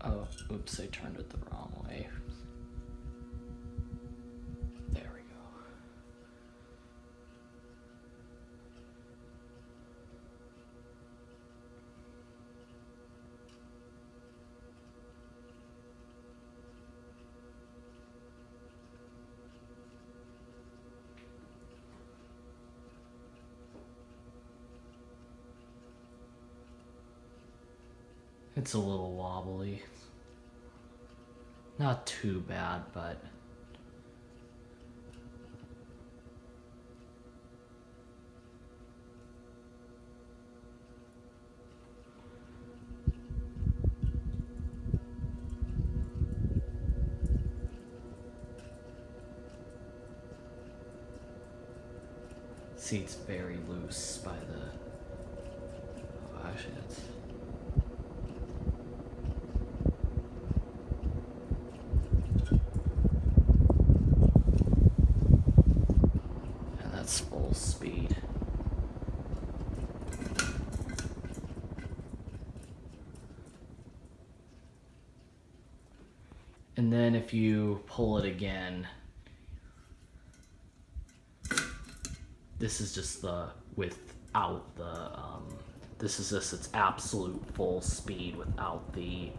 Oh, oops, I turned it the wrong way. There we go. It's a little wobbly. Not too bad, but see, it's very loose by the. Oh, actually, that's. And that's full speed. And then if you pull it again, this is just the without the this is just its absolute full speed without the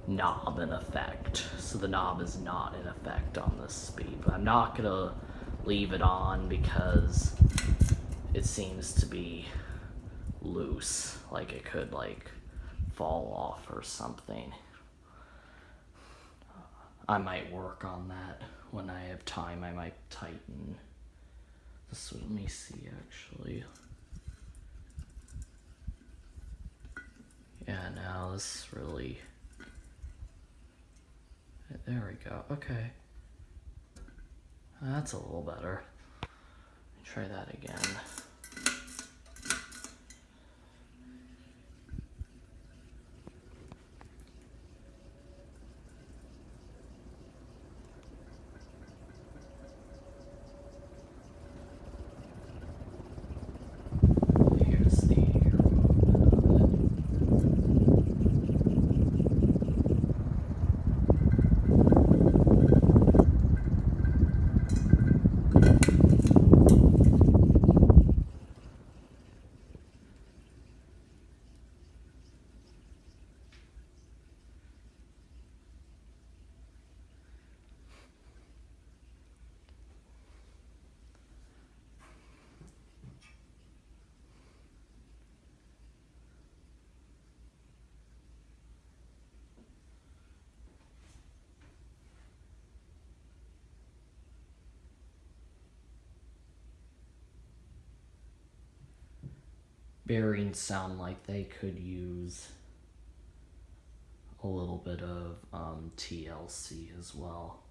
knob in effect. So the knob is not in effect on this speed, but I'm not gonna leave it on because it seems to be loose, like it could like fall off or something. I might work on that when I have time. I might tighten this. Let me see, actually. Yeah, now this really. There we go. Okay. That's a little better. Try that again. Here's the bearings sound like they could use a little bit of TLC as well.